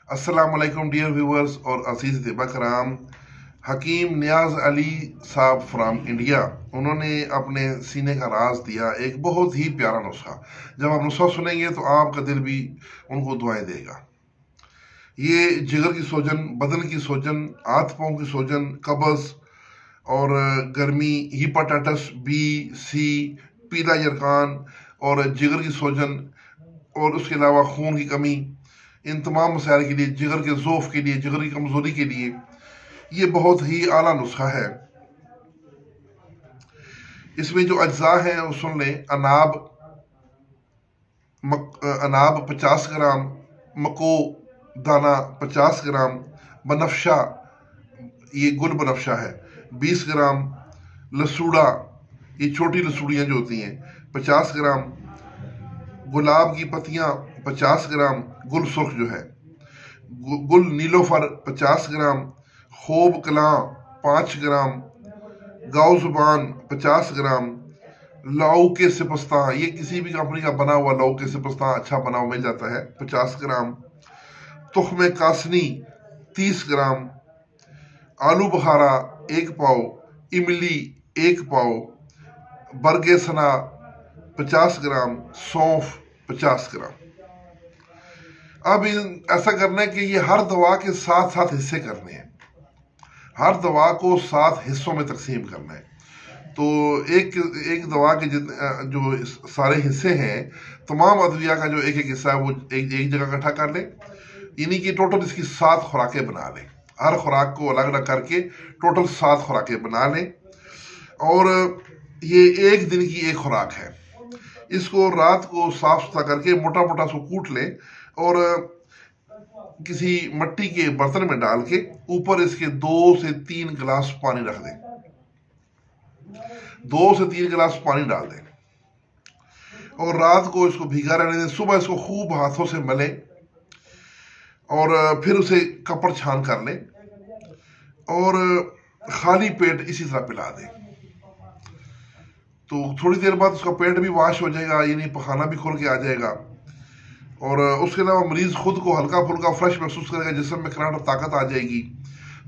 अस्सलाम वालेकुम dear viewers और अजीज तिबा कराम। हकीम नियाज अली साहब फ्राम इंडिया, उन्होंने अपने सीने का राज दिया, एक बहुत ही प्यारा नुस्खा। जब आप नुस्खा सुनेंगे तो आपका दिल भी उनको दुआएं देगा। ये जिगर की सूजन, बदन की सूजन, हाथ पाँव की सूजन, कब्ज और गर्मी, हिपेटाइटिस बी, सी, पीला यरकान और जिगर की सूजन और उसके अलावा खून की कमी, इन तमाम मसाइल के लिए, जिगर के ज़ोफ़ के लिए, जिगर की कमज़ोरी के लिए ये बहुत ही आला नुस्खा है। इसमें जो अज्जा हैं वो सुन लें। अनाब 50 ग्राम, मको दाना 50 ग्राम, बनफशा, ये गुल बनफशा है 20 ग्राम, लसूड़ा, ये छोटी लसूड़ियाँ जो होती हैं 50 ग्राम, गुलाब की पत्तियाँ 50 ग्राम, गुल सुर्ख जो है, गुल नीलोफर 50 ग्राम, खूब कलां 5 ग्राम, गाओ जुबान 50 ग्राम, लाऊ के सिपस्ता, ये किसी भी कंपनी का बना हुआ लाऊ के सिपस्ता अच्छा बना हुआ मिल जाता है 50 ग्राम, तुख्म कासनी 30 ग्राम, आलू बुखारा 1 पाव, इमली 1 पाव, बरगे सना 50 ग्राम, सौंफ 50 ग्राम। अब ऐसा करना है कि ये हर दवा के 7-7 हिस्से करने हैं, हर दवा को 7 हिस्सों में तकसीम करना है। तो एक दवा के जो सारे हिस्से हैं, तमाम अद्विया का जो एक हिस्सा है वो एक जगह इकट्ठा कर लें, यानी कि टोटल इसकी 7 खुराकें बना लें। हर खुराक को अलग अलग करके टोटल 7 खुराकें बना लें और ये एक दिन की एक खुराक है। इसको रात को साफ सुथरा करके मोटा मोटा उसको कूट लें और किसी मिट्टी के बर्तन में डाल के ऊपर इसके 2 से 3 गिलास पानी रख दें। 2 से 3 गिलास पानी डाल दें और रात को इसको भीगा रहने दें। सुबह इसको खूब हाथों से मलें और फिर उसे कपड़ छान कर लें और खाली पेट इसी तरह पिला दें। तो थोड़ी देर बाद उसका पेट भी वाश हो जाएगा, यानी पखाना भी खुल के आ जाएगा और उसके अलावा मरीज खुद को हल्का फुल्का फ्रेश महसूस करेगा, जिस्म में कराहट ताकत आ जाएगी,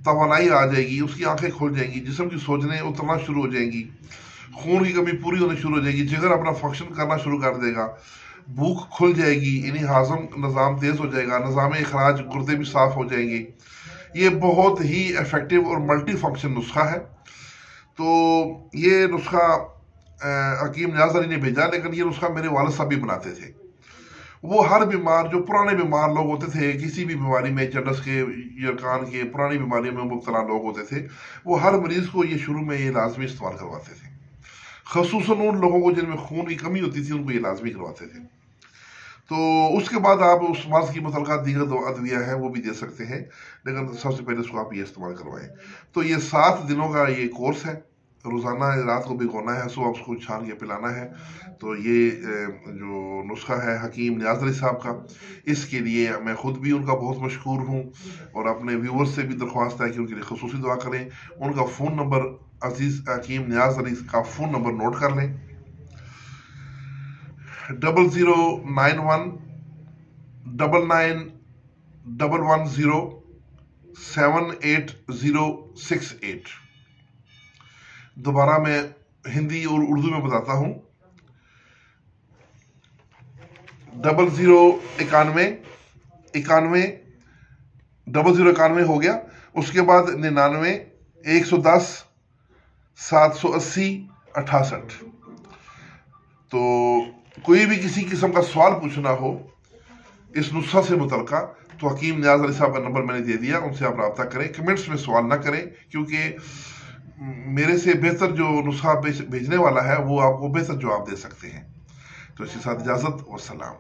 तवानाई आ जाएगी, उसकी आंखें खुल जाएंगी, जिस्म की सोजनें उतरना शुरू हो जाएंगी, खून की कमी पूरी होनी शुरू हो जाएगी, जिगर अपना फंक्शन करना शुरू कर देगा, भूख खुल जाएगी, यानी हाजम निज़ाम तेज हो जाएगा, निज़ाम इखराज गुर्दे भी साफ हो जाएंगे। ये बहुत ही इफेक्टिव और मल्टी फंक्शन नुस्खा है। तो ये नुस्खा हकीम नियाज अली ने भेजा, लेकिन ये नुस्खा मेरे वालिद साहब भी बनाते थे। वो हर बीमार, जो पुराने बीमार लोग होते थे, किसी भी बीमारी में, जन्नस के, यरकान के, पुरानी बीमारियों में मुब्तला लोग होते थे, वो हर मरीज को ये शुरू में ये लाजमी इस्तेमाल करवाते थे। खसूसन उन लोगों को जिनमें खून की कमी होती थी, उनको ये लाजमी करवाते थे। तो उसके बाद आप उस मर्ज की मुतलका दीगर दो अद्विया है वो भी दे सकते हैं, लेकिन सबसे पहले उसको आप ये इस्तेमाल करवाएं। तो ये 7 दिनों का ये कोर्स है, रोज़ाना रात को भिगोना है, सुबह उसको छान के पिलाना है। तो ये जो नुस्खा है हकीम नियाज अली साहब का, इसके लिए मैं ख़ुद भी उनका बहुत मशहूर हूँ और अपने व्यूवर्स से भी दरख्वास्त है कि उनके लिए खसूसी दुआ करें। उनका फ़ोन नंबर, अजीज़ हकीम नियाज अली का फ़ोन नंबर नोट कर लें, 0091 99 110 78068। दोबारा मैं हिंदी और उर्दू में बताता हूँ, 0091 हो गया, उसके बाद 99 110 780 68। तो कोई भी किसी किस्म का सवाल पूछना हो इस नुस्खा से मुतल्का तो हकीम नियाज अली साहब का नंबर मैंने दे दिया, उनसे आप रब्ता करें। कमेंट्स में सवाल ना करें, क्योंकि मेरे से बेहतर जो नुस्खा भेजने वाला है वो आपको बेहतर जवाब दे सकते हैं। तो इसके साथ इजाज़त, वस्सलाम।